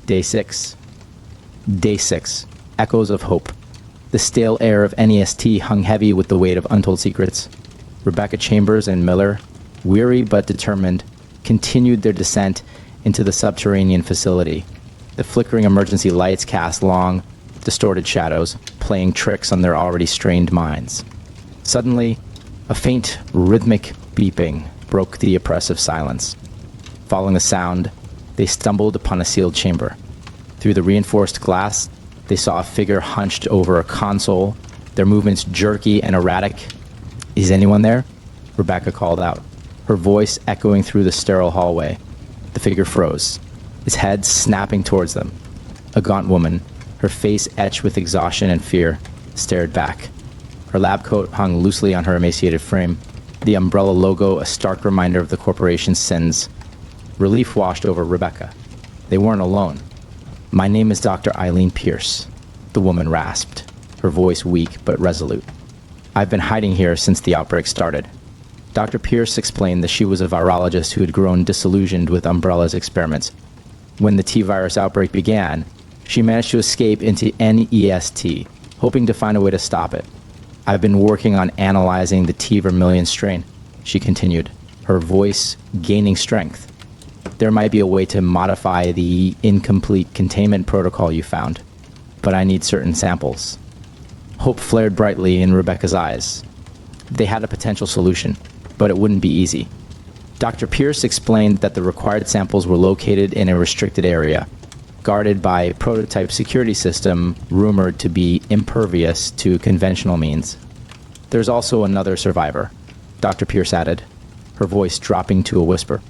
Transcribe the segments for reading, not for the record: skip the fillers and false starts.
Day 6. Day 6. Echoes of hope. The stale air of NEST hung heavy with the weight of untold secrets. Rebecca Chambers and Miller, weary but determined, continued their descent into the subterranean facility. The flickering emergency lights cast long, distorted shadows, playing tricks on their already strained minds. Suddenly, a faint, rhythmic beeping broke the oppressive silence. Following the sound, they stumbled upon a sealed chamber. Through the reinforced glass, they saw a figure hunched over a console, their movements jerky and erratic. "Is anyone there?" Rebecca called out, her voice echoing through the sterile hallway. The figure froze, its head snapping towards them. A gaunt woman, her face etched with exhaustion and fear, stared back. Her lab coat hung loosely on her emaciated frame, the umbrella logo a stark reminder of the corporation's sins. Relief washed over Rebecca. They weren't alone. "My name is Dr. Eileen Pierce," the woman rasped, her voice weak but resolute. "I've been hiding here since the outbreak started." Dr. Pierce explained that she was a virologist who had grown disillusioned with Umbrella's experiments. When the T-virus outbreak began, she managed to escape into NEST, hoping to find a way to stop it. "I've been working on analyzing the T vermilion strain," she continued, her voice gaining strength. "There might be a way to modify the incomplete containment protocol you found, but I need certain samples." Hope flared brightly in Rebecca's eyes. They had a potential solution, but it wouldn't be easy. Dr. Pierce explained that the required samples were located in a restricted area, guarded by a prototype security system rumored to be impervious to conventional means. "There's also another survivor," Dr. Pierce added, her voice dropping to a whisper.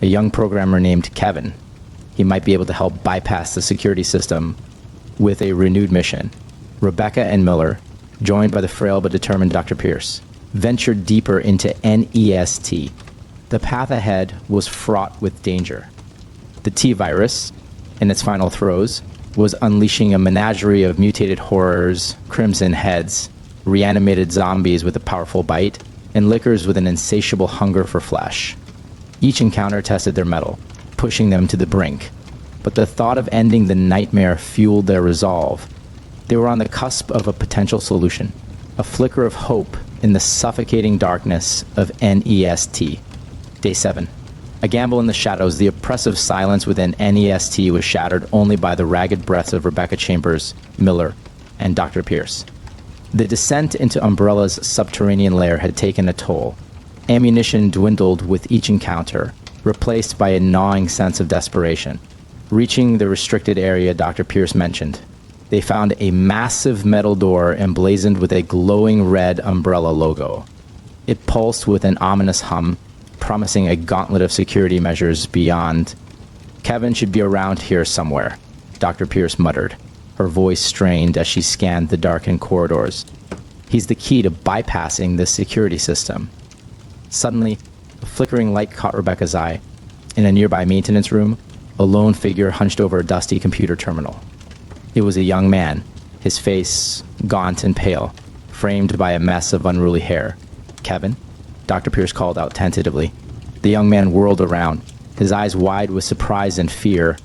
"A young programmer named Kevin. He might be able to help bypass the security system with a renewed mission." Rebecca and Miller, joined by the frail but determined Dr. Pierce, ventured deeper into NEST. The path ahead was fraught with danger. The T-virus, in its final throes, was unleashing a menagerie of mutated horrors, crimson heads, reanimated zombies with a powerful bite, and lickers with an insatiable hunger for flesh. Each encounter tested their mettle, pushing them to the brink. But the thought of ending the nightmare fueled their resolve. They were on the cusp of a potential solution, a flicker of hope in the suffocating darkness of NEST. Day 7. A gamble in the shadows, the oppressive silence within NEST was shattered only by the ragged breaths of Rebecca Chambers, Miller, and Dr. Pierce. The descent into Umbrella's subterranean lair had taken a toll. Ammunition dwindled with each encounter, replaced by a gnawing sense of desperation. Reaching the restricted area Dr. Pierce mentioned, they found a massive metal door emblazoned with a glowing red Umbrella logo. It pulsed with an ominous hum, promising a gauntlet of security measures beyond. "Kevin should be around here somewhere," Dr. Pierce muttered, her voice strained as she scanned the darkened corridors. "He's the key to bypassing this security system." Suddenly, a flickering light caught Rebecca's eye. In a nearby maintenance room, a lone figure hunched over a dusty computer terminal. It was a young man, his face gaunt and pale, framed by a mess of unruly hair. "Kevin?" Dr. Pierce called out tentatively. The young man whirled around, his eyes wide with surprise and fear.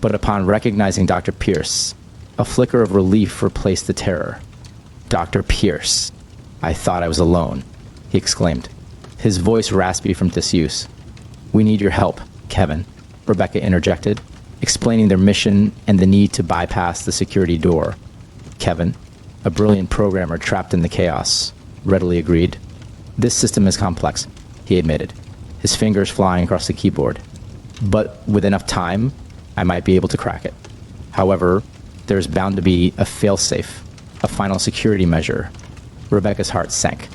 But upon recognizing Dr. Pierce, a flicker of relief replaced the terror. "Dr. Pierce, I thought I was alone," he exclaimed, his voice raspy from disuse. "We need your help, Kevin," Rebecca interjected, explaining their mission and the need to bypass the security door. Kevin, a brilliant programmer trapped in the chaos, readily agreed. "This system is complex," he admitted, his fingers flying across the keyboard. "But with enough time, I might be able to crack it. However, there's bound to be a failsafe, a final security measure." Rebecca's heart sank.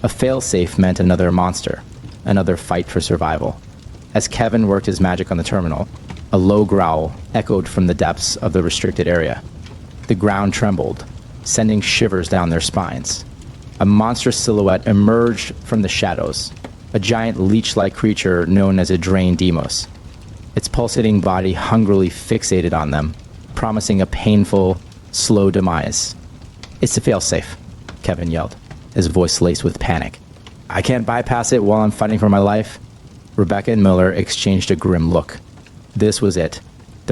A failsafe meant another monster, another fight for survival. As Kevin worked his magic on the terminal, a low growl echoed from the depths of the restricted area. The ground trembled, sending shivers down their spines. A monstrous silhouette emerged from the shadows, a giant leech-like creature known as a Drain Demos. Its pulsating body hungrily fixated on them, promising a painful, slow demise. "It's a failsafe," Kevin yelled, his voice laced with panic. "I can't bypass it while I'm fighting for my life." Rebecca and Miller exchanged a grim look. This was it,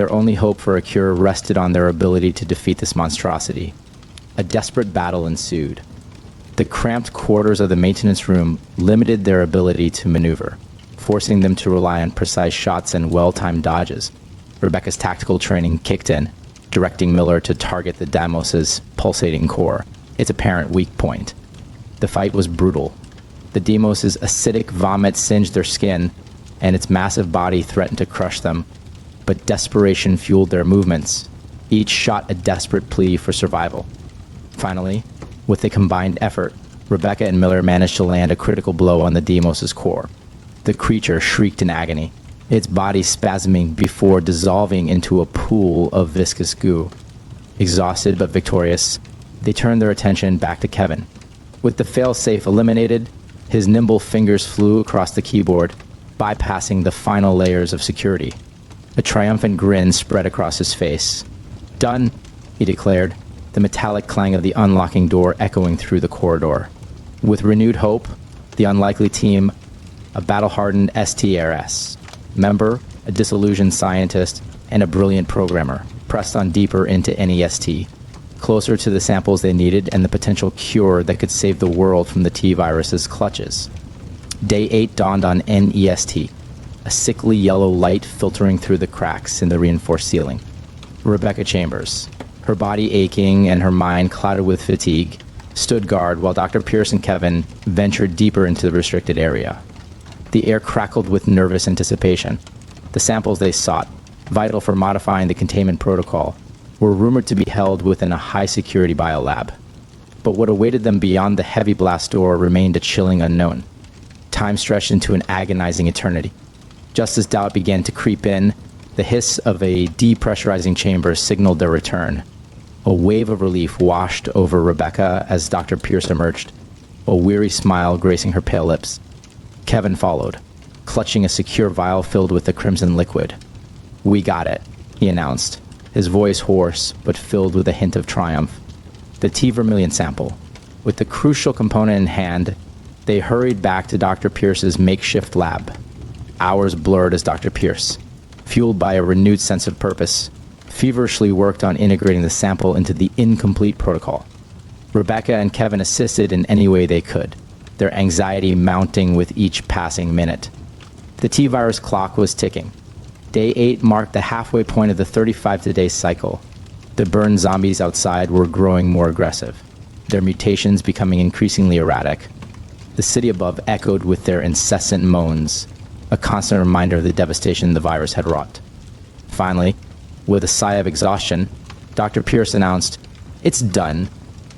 Their only hope for a cure rested on their ability to defeat this monstrosity. A desperate battle ensued. The cramped quarters of the maintenance room limited their ability to maneuver, forcing them to rely on precise shots and well-timed dodges. Rebecca's tactical training kicked in, directing Miller to target the Deimos' pulsating core, its apparent weak point. The fight was brutal. The Deimos' acidic vomit singed their skin, and its massive body threatened to crush them. But desperation fueled their movements, each shot a desperate plea for survival. Finally, with a combined effort, Rebecca and Miller managed to land a critical blow on the Deimos' core. The creature shrieked in agony, its body spasming before dissolving into a pool of viscous goo. Exhausted but victorious, they turned their attention back to Kevin. With the fail-safe eliminated, his nimble fingers flew across the keyboard, bypassing the final layers of security. A triumphant grin spread across his face. "Done," he declared, the metallic clang of the unlocking door echoing through the corridor. With renewed hope, the unlikely team, a battle-hardened STRS member, a disillusioned scientist, and a brilliant programmer, pressed on deeper into NEST, closer to the samples they needed and the potential cure that could save the world from the T-virus's clutches. Day 8 dawned on NEST, a sickly yellow light filtering through the cracks in the reinforced ceiling. Rebecca Chambers, her body aching and her mind clouded with fatigue, stood guard while Dr. Pierce and Kevin ventured deeper into the restricted area. The air crackled with nervous anticipation. The samples they sought, vital for modifying the containment protocol, were rumored to be held within a high-security biolab. But what awaited them beyond the heavy blast door remained a chilling unknown. Time stretched into an agonizing eternity. Just as doubt began to creep in, the hiss of a depressurizing chamber signaled their return. A wave of relief washed over Rebecca as Dr. Pierce emerged, a weary smile gracing her pale lips. Kevin followed, clutching a secure vial filled with the crimson liquid. "We got it," he announced, his voice hoarse but filled with a hint of triumph. The T-vermilion sample. With the crucial component in hand, they hurried back to Dr. Pierce's makeshift lab. Hours blurred as Dr. Pierce, fueled by a renewed sense of purpose, feverishly worked on integrating the sample into the incomplete protocol. Rebecca and Kevin assisted in any way they could, their anxiety mounting with each passing minute. The T-virus clock was ticking. Day 8 marked the halfway point of the 35-day cycle. The burned zombies outside were growing more aggressive, their mutations becoming increasingly erratic. The city above echoed with their incessant moans, a constant reminder of the devastation the virus had wrought. Finally, with a sigh of exhaustion, Dr. Pierce announced, "It's done.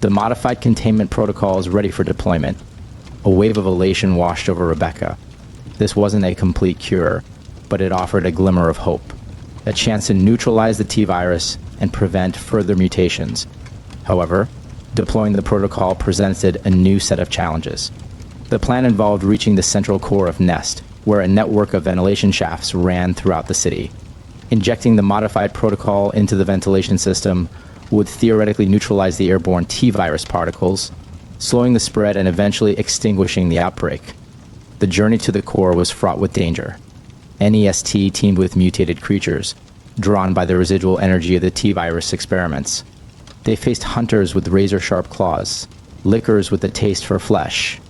The modified containment protocol is ready for deployment." A wave of elation washed over Rebecca. This wasn't a complete cure, but it offered a glimmer of hope, a chance to neutralize the T-virus and prevent further mutations. However, deploying the protocol presented a new set of challenges. The plan involved reaching the central core of Nest, where a network of ventilation shafts ran throughout the city. Injecting the modified protocol into the ventilation system would theoretically neutralize the airborne T-virus particles, slowing the spread and eventually extinguishing the outbreak. The journey to the core was fraught with danger. NEST teamed with mutated creatures, drawn by the residual energy of the T-virus experiments. They faced hunters with razor-sharp claws, lickers with a taste for flesh,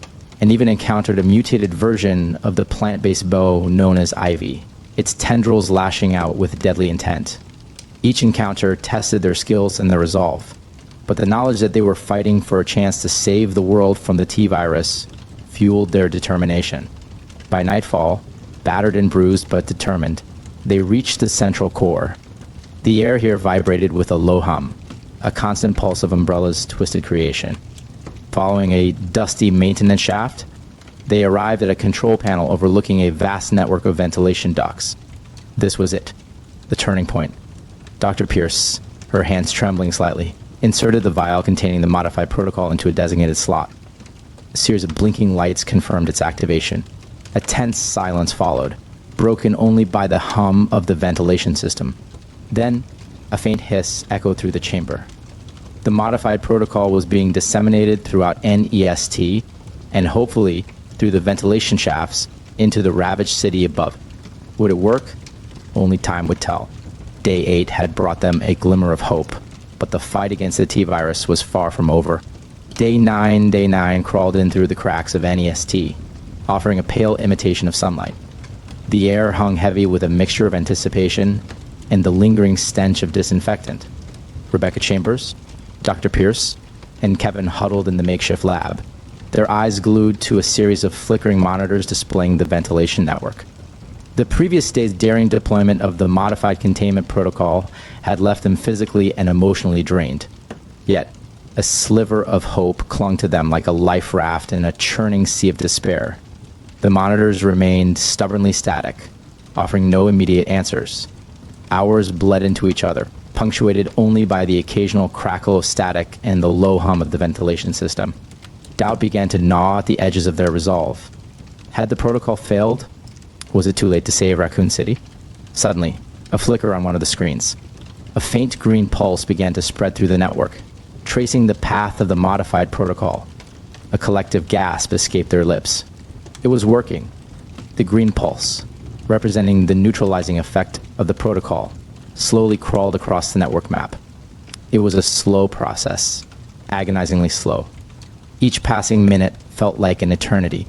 and even encountered a mutated version of the plant-based bow known as Ivy, its tendrils lashing out with deadly intent. Each encounter tested their skills and their resolve, but the knowledge that they were fighting for a chance to save the world from the T-virus fueled their determination. By nightfall, battered and bruised but determined, they reached the central core. The air here vibrated with a low hum, a constant pulse of Umbrella's twisted creation. Following a dusty maintenance shaft, they arrived at a control panel overlooking a vast network of ventilation ducts. This was it, the turning point. Dr. Pierce, her hands trembling slightly, inserted the vial containing the modified protocol into a designated slot. A series of blinking lights confirmed its activation. A tense silence followed, broken only by the hum of the ventilation system. Then, a faint hiss echoed through the chamber. The modified protocol was being disseminated throughout NEST, and hopefully through the ventilation shafts into the ravaged city above. Would it work? Only time would tell. Day 8 had brought them a glimmer of hope, but the fight against the T-virus was far from over. Day 9 crawled in through the cracks of NEST, offering a pale imitation of sunlight. The air hung heavy with a mixture of anticipation and the lingering stench of disinfectant. Rebecca Chambers, Dr. Pierce, and Kevin huddled in the makeshift lab, their eyes glued to a series of flickering monitors displaying the ventilation network. The previous day's daring deployment of the modified containment protocol had left them physically and emotionally drained. Yet, a sliver of hope clung to them like a life raft in a churning sea of despair. The monitors remained stubbornly static, offering no immediate answers. Hours bled into each other, punctuated only by the occasional crackle of static and the low hum of the ventilation system. Doubt began to gnaw at the edges of their resolve. Had the protocol failed? Was it too late to save Raccoon City? Suddenly, a flicker on one of the screens. A faint green pulse began to spread through the network, tracing the path of the modified protocol. A collective gasp escaped their lips. It was working. The green pulse, representing the neutralizing effect of the protocol, slowly crawled across the network map. It was a slow process, agonizingly slow. Each passing minute felt like an eternity.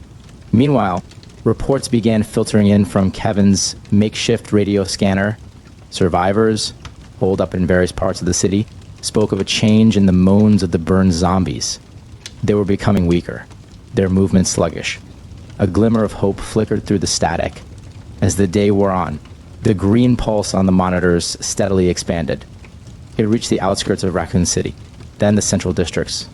Meanwhile, reports began filtering in from Kevin's makeshift radio scanner. Survivors, holed up in various parts of the city, spoke of a change in the moans of the burned zombies. They were becoming weaker, their movements sluggish. A glimmer of hope flickered through the static. As the day wore on, the green pulse on the monitors steadily expanded. It reached the outskirts of Raccoon City, then the central districts.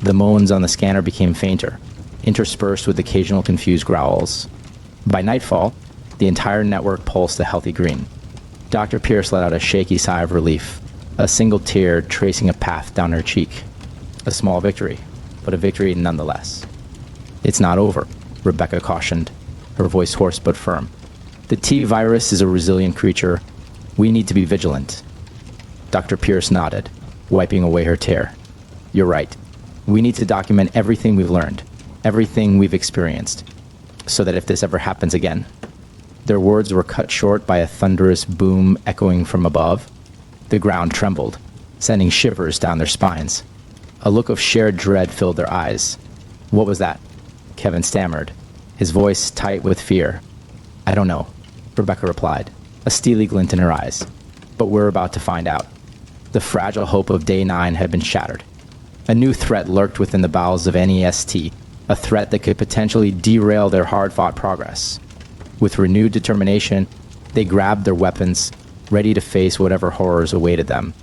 The moans on the scanner became fainter, interspersed with occasional confused growls. By nightfall, the entire network pulsed a healthy green. Dr. Pierce let out a shaky sigh of relief, a single tear tracing a path down her cheek. A small victory, but a victory nonetheless. "It's not over," Rebecca cautioned, her voice hoarse but firm. "The T-virus is a resilient creature. We need to be vigilant." Dr. Pierce nodded, wiping away her tear. "You're right. We need to document everything we've learned, everything we've experienced, so that if this ever happens again..." Their words were cut short by a thunderous boom echoing from above. The ground trembled, sending shivers down their spines. A look of shared dread filled their eyes. "What was that?" Kevin stammered, his voice tight with fear. "I don't know," Rebecca replied, a steely glint in her eyes. "But we're about to find out." The fragile hope of Day 9 had been shattered. A new threat lurked within the bowels of NEST, a threat that could potentially derail their hard-fought progress. With renewed determination, they grabbed their weapons, ready to face whatever horrors awaited them.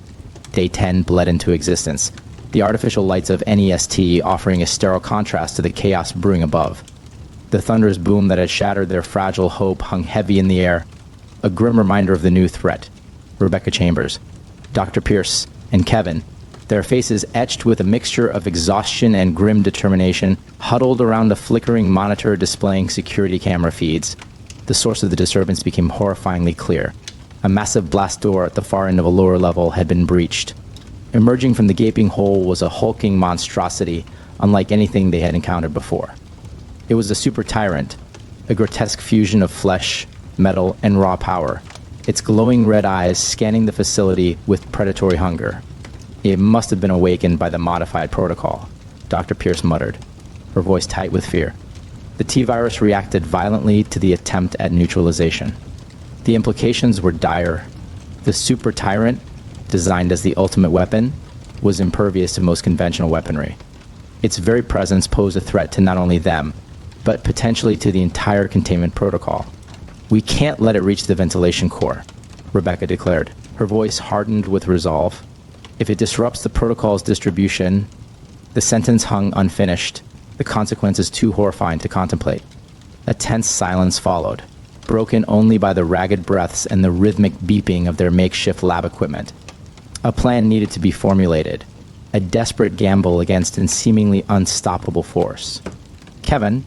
Day 10 bled into existence, the artificial lights of NEST offering a sterile contrast to the chaos brewing above. The thunderous boom that had shattered their fragile hope hung heavy in the air, a grim reminder of the new threat. Rebecca Chambers, Dr. Pierce, and Kevin, their faces etched with a mixture of exhaustion and grim determination, huddled around a flickering monitor displaying security camera feeds. The source of the disturbance became horrifyingly clear. A massive blast door at the far end of a lower level had been breached. Emerging from the gaping hole was a hulking monstrosity, unlike anything they had encountered before. It was a super tyrant, a grotesque fusion of flesh, metal, and raw power, its glowing red eyes scanning the facility with predatory hunger. "It must have been awakened by the modified protocol," Dr. Pierce muttered, her voice tight with fear. The T-virus reacted violently to the attempt at neutralization. The implications were dire. The super tyrant, designed as the ultimate weapon, was impervious to most conventional weaponry. Its very presence posed a threat to not only them, but potentially to the entire containment protocol. "We can't let it reach the ventilation core," Rebecca declared, her voice hardened with resolve. "If it disrupts the protocol's distribution..." The sentence hung unfinished, the consequences too horrifying to contemplate. A tense silence followed, broken only by the ragged breaths and the rhythmic beeping of their makeshift lab equipment. A plan needed to be formulated, a desperate gamble against a seemingly unstoppable force. Kevin,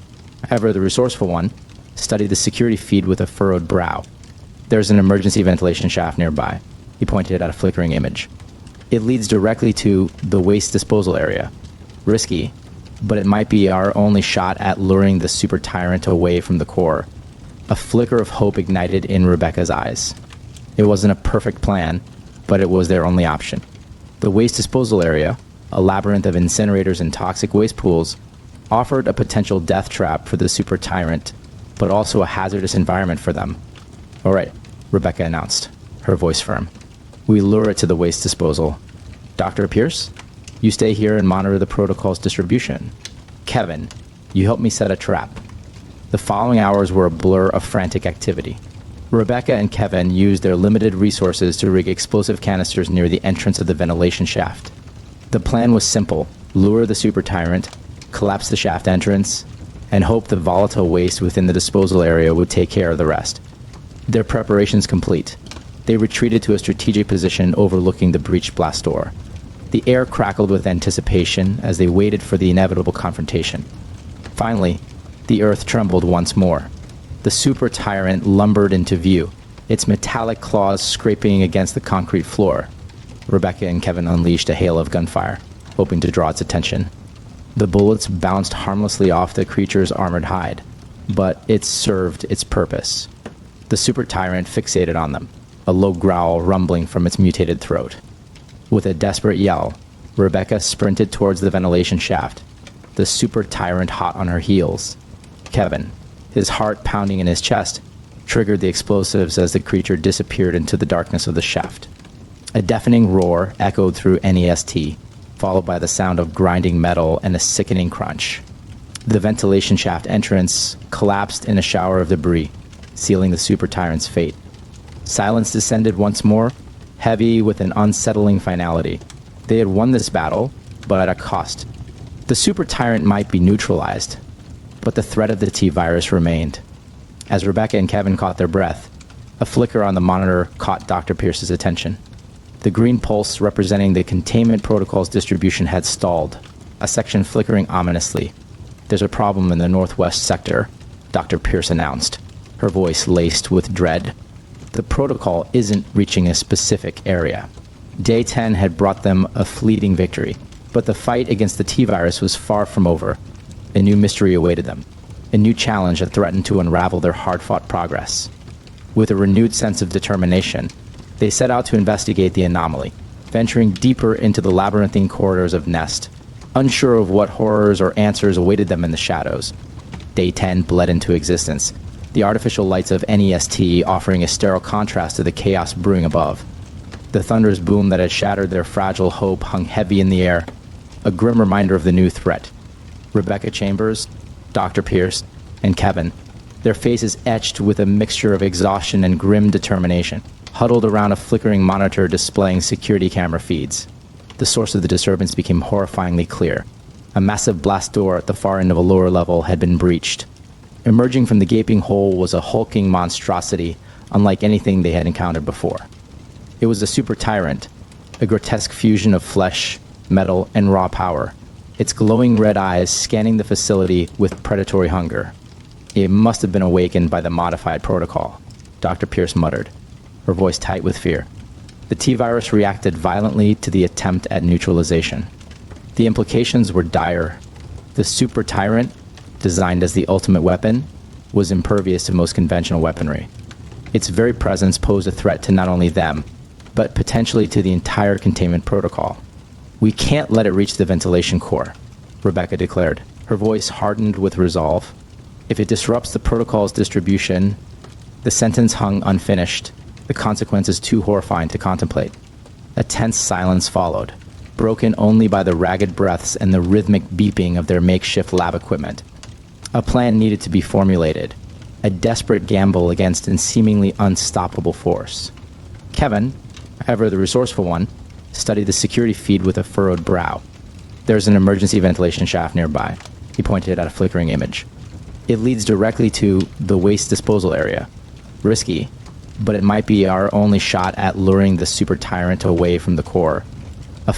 ever the resourceful one, studied the security feed with a furrowed brow. "There's an emergency ventilation shaft nearby," he pointed at a flickering image. "It leads directly to the waste disposal area. Risky, but it might be our only shot at luring the super tyrant away from the core." A flicker of hope ignited in Rebecca's eyes. It wasn't a perfect plan, but it was their only option. The waste disposal area, a labyrinth of incinerators and toxic waste pools, offered a potential death trap for the super tyrant, but also a hazardous environment for them. "All right," Rebecca announced, her voice firm. "We lure it to the waste disposal. Dr. Pierce, you stay here and monitor the protocol's distribution. Kevin, you help me set a trap." The following hours were a blur of frantic activity. Rebecca and Kevin used their limited resources to rig explosive canisters near the entrance of the ventilation shaft. The plan was simple: lure the super tyrant, collapse the shaft entrance, and hope the volatile waste within the disposal area would take care of the rest. Their preparations complete, they retreated to a strategic position overlooking the breached blast door. The air crackled with anticipation as they waited for the inevitable confrontation. Finally, the earth trembled once more. The super tyrant lumbered into view, its metallic claws scraping against the concrete floor. Rebecca and Kevin unleashed a hail of gunfire, hoping to draw its attention. The bullets bounced harmlessly off the creature's armored hide, but it served its purpose. The super tyrant fixated on them, a low growl rumbling from its mutated throat. With a desperate yell, Rebecca sprinted towards the ventilation shaft, the super tyrant hot on her heels. Kevin, his heart pounding in his chest, triggered the explosives as the creature disappeared into the darkness of the shaft. A deafening roar echoed through NEST, followed by the sound of grinding metal and a sickening crunch. The ventilation shaft entrance collapsed in a shower of debris, sealing the super tyrant's fate. Silence descended once more, heavy with an unsettling finality. They had won this battle, but at a cost. The super tyrant might be neutralized, but the threat of the T-virus remained. As Rebecca and Kevin caught their breath, a flicker on the monitor caught Dr. Pierce's attention. The green pulse representing the containment protocol's distribution had stalled, a section flickering ominously. "There's a problem in the northwest sector," Dr. Pierce announced, her voice laced with dread. "The protocol isn't reaching a specific area." Day 10 had brought them a fleeting victory, but the fight against the T-virus was far from over. A new mystery awaited them, a new challenge that threatened to unravel their hard-fought progress. With a renewed sense of determination, they set out to investigate the anomaly, venturing deeper into the labyrinthine corridors of Nest, unsure of what horrors or answers awaited them in the shadows. Day 10 bled into existence, the artificial lights of NEST offering a sterile contrast to the chaos brewing above. The thunder's boom that had shattered their fragile hope hung heavy in the air, a grim reminder of the new threat. Rebecca Chambers, Dr. Pierce, and Kevin, their faces etched with a mixture of exhaustion and grim determination, huddled around a flickering monitor displaying security camera feeds. The source of the disturbance became horrifyingly clear. A massive blast door at the far end of a lower level had been breached. Emerging from the gaping hole was a hulking monstrosity unlike anything they had encountered before. It was a super tyrant, a grotesque fusion of flesh, metal, and raw power, its glowing red eyes scanning the facility with predatory hunger. "It must have been awakened by the modified protocol," Dr. Pierce muttered, her voice tight with fear. The T-virus reacted violently to the attempt at neutralization. The implications were dire. The super tyrant, designed as the ultimate weapon, was impervious to most conventional weaponry. Its very presence posed a threat to not only them, but potentially to the entire containment protocol. "We can't let it reach the ventilation core," Rebecca declared, her voice hardened with resolve. "If it disrupts the protocol's distribution..." The sentence hung unfinished, the consequences too horrifying to contemplate. A tense silence followed, broken only by the ragged breaths and the rhythmic beeping of their makeshift lab equipment. A plan needed to be formulated, a desperate gamble against a seemingly unstoppable force. Kevin, ever the resourceful one, studied the security feed with a furrowed brow. "There's an emergency ventilation shaft nearby," he pointed at a flickering image. "It leads directly to the waste disposal area. Risky, but it might be our only shot at luring the super tyrant away from the core." A